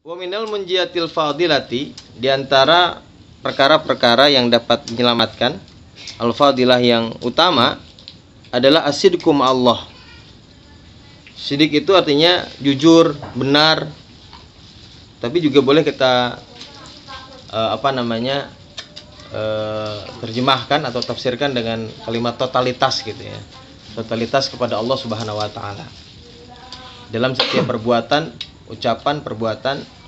Wa minal munjiatil fadilati, diantara perkara-perkara yang dapat menyelamatkan al-fadilah yang utama adalah asidqu ma'allah. Sidik itu artinya jujur, benar. Tapi juga boleh kita terjemahkan atau tafsirkan dengan kalimat totalitas gitu ya. Totalitas kepada Allah Subhanahu wa taala. Dalam setiap perbuatan, ucapan, perbuatan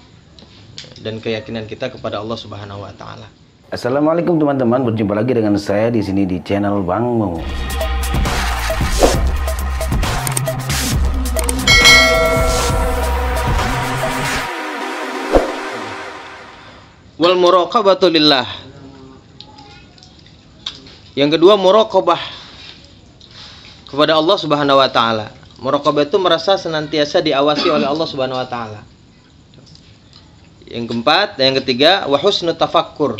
dan keyakinan kita kepada Allah Subhanahu wa taala. Assalamualaikum teman-teman, berjumpa lagi dengan saya di sini di channel Bang Mo. Wal muraqabatu lillah. Yang kedua, muraqabah kepada Allah Subhanahu wa taala. Muraqabah itu merasa senantiasa diawasi oleh Allah Subhanahu wa taala. Yang keempat dan yang ketiga, wa husnut tafakkur.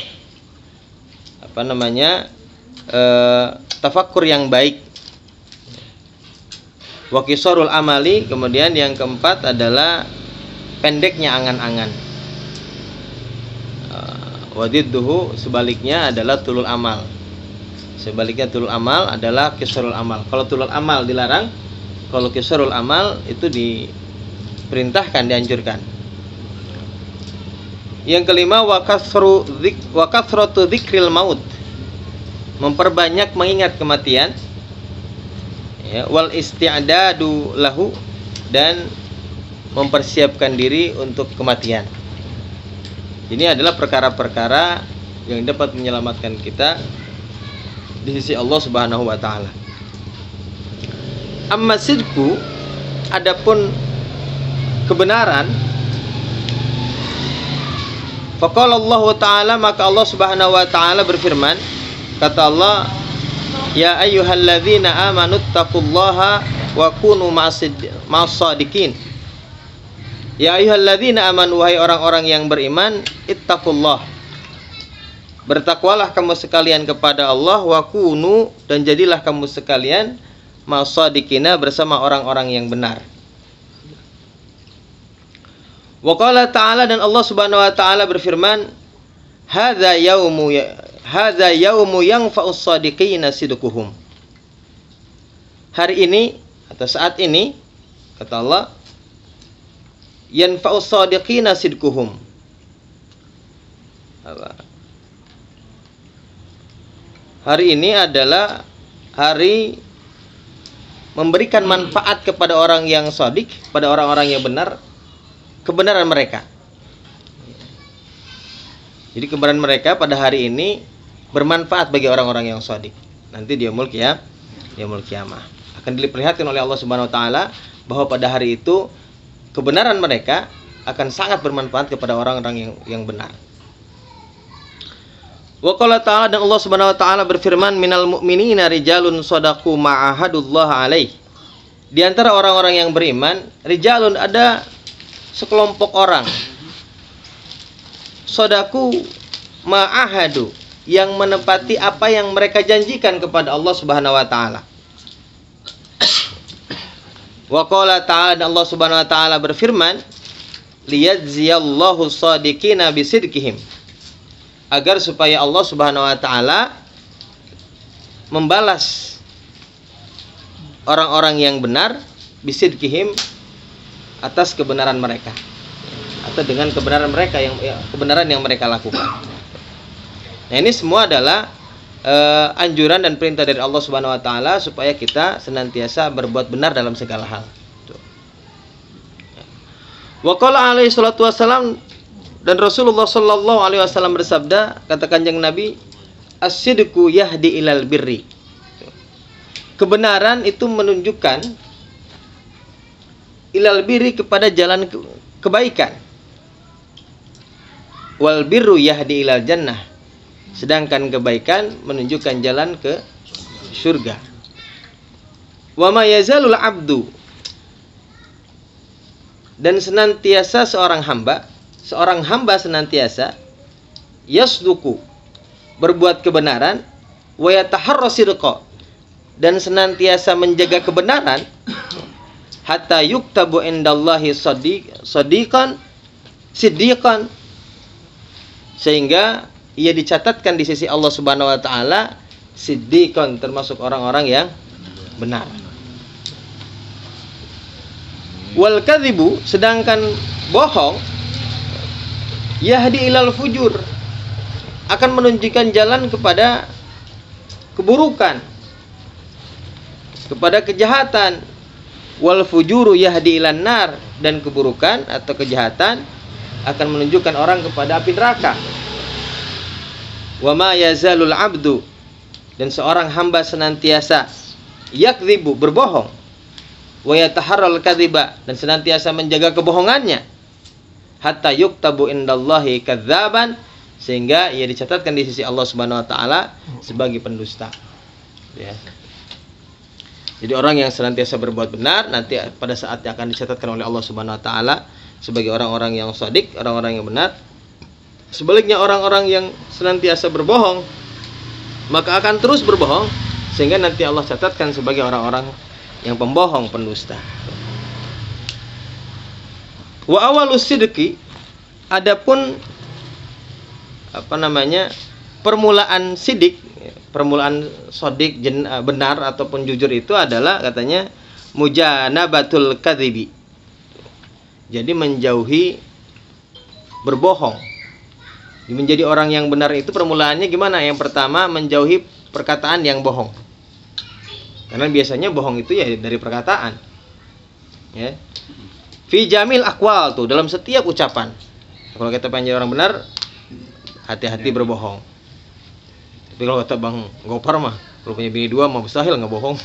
Tafakkur yang baik. Wa qisarul amali, kemudian yang keempat adalah pendeknya angan-angan. Wadidduhu, sebaliknya adalah tulul amal. Sebaliknya tulul amal adalah qisarul amal. Kalau tulul amal dilarang, kalau qisarul amal itu diperintahkan, dianjurkan. Yang kelima, wa kathratu dzikril maut, memperbanyak mengingat kematian, ya, wal isti'dadu lahu, dan mempersiapkan diri untuk kematian. Ini adalah perkara-perkara yang dapat menyelamatkan kita di sisi Allah Subhanahu wa taala. Amma sidqu, adapun kebenaran, faqala Allah taala, maka Allah Subhanahu wa taala berfirman, kata Allah, ya ayyuhalladzina amanu taqullaha wa kunu ma'as-shadiqin. Ya ayyuhalladzina amanu, wahai orang-orang yang beriman, ittaqullah, bertakwalah kamu sekalian kepada Allah, wa kunu, dan jadilah kamu sekalian ma'as-shadiqina, bersama orang-orang yang benar. Wa qala ta'ala, dan Allah Subhanahu wa taala berfirman, hadza yaumu yanfa'us shadiqina sidquhum. Hari ini atau saat ini, kata Allah, yanfa'us shadiqina sidquhum. Hari ini adalah hari memberikan manfaat kepada orang yang shadiq, pada orang-orang yang benar, kebenaran mereka. Jadi kebenaran mereka pada hari ini bermanfaat bagi orang-orang yang shadiq. Nanti di yaumul qiyamah akan diperlihatkan oleh Allah Subhanahu wa taala bahwa pada hari itu kebenaran mereka akan sangat bermanfaat kepada orang-orang yang benar. Wa qala ta'ala, dan Allah Subhanahu wa taala berfirman, minal mu'minina rijalun shadaqu ma'ahadullah alaih. Di antara orang-orang yang beriman, rijalun, ada sekelompok orang, shadaqu ma'ahadu, yang menepati apa yang mereka janjikan kepada Allah Subhanahu wa taala. Wa qala ta'ala, dan Allah Subhanahu wa taala berfirman, liyajziyallahu shadiqina bisidqihim, agar supaya Allah Subhanahu wa taala membalas orang-orang yang benar bisidqihim, atas kebenaran mereka, atau dengan kebenaran mereka kebenaran yang mereka lakukan. Nah, ini semua adalah anjuran dan perintah dari Allah Subhanahu wa taala supaya kita senantiasa berbuat benar dalam segala hal. Wa qala alaihi salatu wassalam, dan Rasulullah sallallahu alaihi wasallam bersabda, kata Kanjeng Nabi, as-sidqu yahdi ilal birri. Kebenaran itu menunjukkan ilal birri, kepada jalan kebaikan. Wal birru yahdi ilal jannah, sedangkan kebaikan menunjukkan jalan ke surga. Wa ma yazalul abdu, dan senantiasa seorang hamba senantiasa yasduku, berbuat kebenaran, wa yataharra sidqa, dan senantiasa menjaga kebenaran, hatta yuktabu indallahi shadiqan, siddiqan, sehingga ia dicatatkan di sisi Allah Subhanahu wa taala siddiqan, termasuk orang-orang yang benar. Wal kadzibu, sedangkan bohong, yahdi ilal fujur, akan menunjukkan jalan kepada keburukan, kepada kejahatan. Wal fujuru yahdi ilan nar, dan keburukan atau kejahatan akan menunjukkan orang kepada api neraka. Wa ma yazalul abdu, dan seorang hamba senantiasa yakdzibu, berbohong, wa yataharral kadziba, dan senantiasa menjaga kebohongannya, hatta yuktabu indallahi kadzaban, sehingga ia dicatatkan di sisi Allah Subhanahu wa taala sebagai pendusta. Ya. Jadi orang yang senantiasa berbuat benar nanti pada saatnya akan dicatatkan oleh Allah Subhanahu wa taala sebagai orang-orang yang shadiq, orang-orang yang benar. Sebaliknya orang-orang yang senantiasa berbohong maka akan terus berbohong, sehingga nanti Allah catatkan sebagai orang-orang yang pembohong, pendusta. Wa awalus sidqi, adapun permulaan sidik, permulaan sodik benar ataupun jujur itu adalah katanya mujanabatul kadzibi. Jadi menjauhi berbohong. Menjadi orang yang benar itu permulaannya gimana? Yang pertama menjauhi perkataan yang bohong. Karena biasanya bohong itu ya dari perkataan. Ya. Fi jamil aqwal, tuh dalam setiap ucapan. Kalau kita pengen jadi orang benar, hati-hati berbohong. Tapi kalau kata Bang Gopar mah, kalau punya bini dua mah mustahil nggak bohong.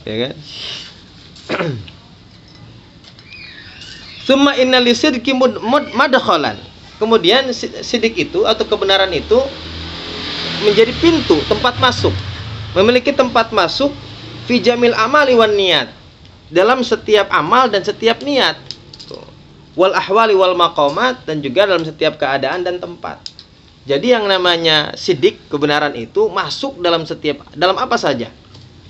Ya kan? Summa inna lisidqi madkhalan. Kemudian sidik itu atau kebenaran itu menjadi pintu, tempat masuk. Memiliki tempat masuk fi jamil amali wan niat. Dalam setiap amal dan setiap niat. Wal ahwali wal maqamat, dan juga dalam setiap keadaan dan tempat. Jadi yang namanya sidik, kebenaran itu masuk dalam apa saja.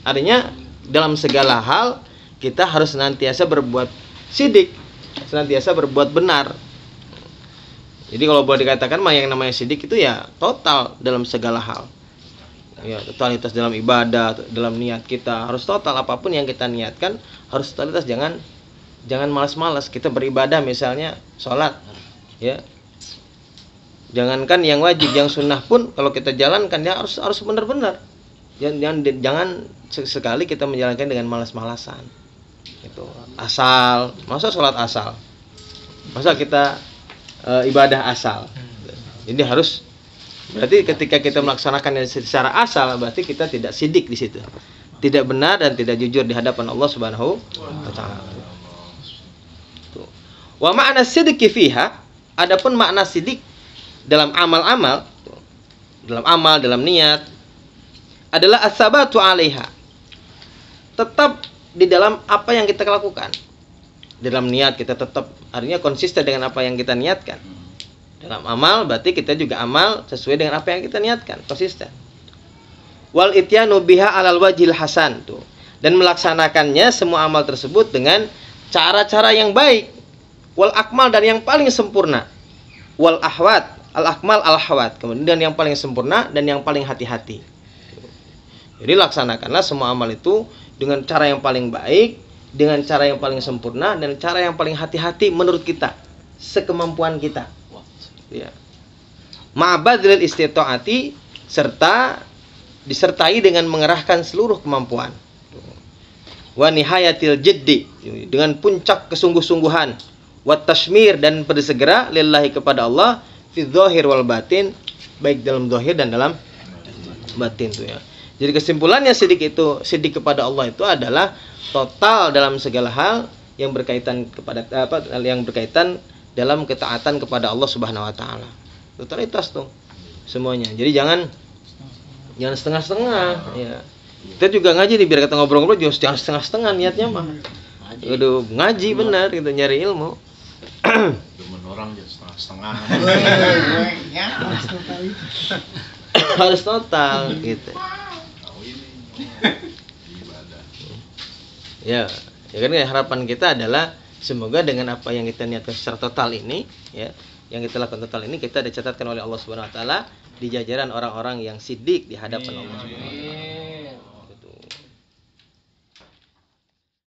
Artinya dalam segala hal kita harus senantiasa berbuat sidik, senantiasa berbuat benar. Jadi kalau boleh dikatakan yang namanya sidik itu ya total dalam segala hal. Ya, totalitas dalam ibadah, dalam niat kita harus total, apapun yang kita niatkan harus totalitas, jangan malas-malas kita beribadah, misalnya sholat, ya. Jangankan yang wajib, yang sunnah pun kalau kita jalankan ya harus benar-benar. Jangan sekali kita menjalankan dengan malas-malasan. Itu asal, masa sholat asal, masa kita ibadah asal. Jadi harus, berarti ketika kita melaksanakan secara asal berarti kita tidak sidik di situ, tidak benar dan tidak jujur di hadapan Allah Subhanahu wa taala. Wa ma'na sidqi fiha, adapun makna sidik dalam amal-amal, dalam niat adalah as-sabatu 'alaiha. Tetap di dalam apa yang kita lakukan. Dalam niat kita tetap, artinya konsisten dengan apa yang kita niatkan. Dalam amal berarti kita juga amal sesuai dengan apa yang kita niatkan, konsisten. Wal ityanu biha 'alal wajhil hasan, tuh. Dan melaksanakannya semua amal tersebut dengan cara-cara yang baik. Wal akmal, dan yang paling sempurna. Wal ahwat, al akmal al ahwat, kemudian yang paling sempurna dan yang paling hati-hati. Jadi laksanakanlah semua amal itu dengan cara yang paling baik, dengan cara yang paling sempurna, dan cara yang paling hati-hati menurut kita, sekemampuan kita. Ya. Ma'badil istita'ati, serta disertai dengan mengerahkan seluruh kemampuan. Wa nihayatil jiddi, dengan puncak kesungguh-sungguhan. Wat tashmir, dan bersegera lillahi, kepada Allah, fi dzahir wal batin, baik dalam zahir dan dalam batin, tuh ya. Jadi kesimpulannya sidik kepada Allah itu adalah total dalam segala hal yang berkaitan dalam ketaatan kepada Allah Subhanahu wa taala. Totalitas tuh semuanya. Jadi jangan setengah-setengah, ya. Kita juga ngaji nih, biar kita ngobrol-ngobrol jangan setengah-setengah niatnya mah. Udah ngaji benar, kita nyari ilmu. Demen orang jadi setengah-setengah. Harus total gitu. Ya, Ya kan harapan kita adalah semoga dengan apa yang kita niatkan secara total ini, ya, yang kita lakukan total ini, kita dicatatkan oleh Allah Subhanahu wa taala di jajaran orang-orang yang siddiq di hadapan Allah Subhanahu wa taala.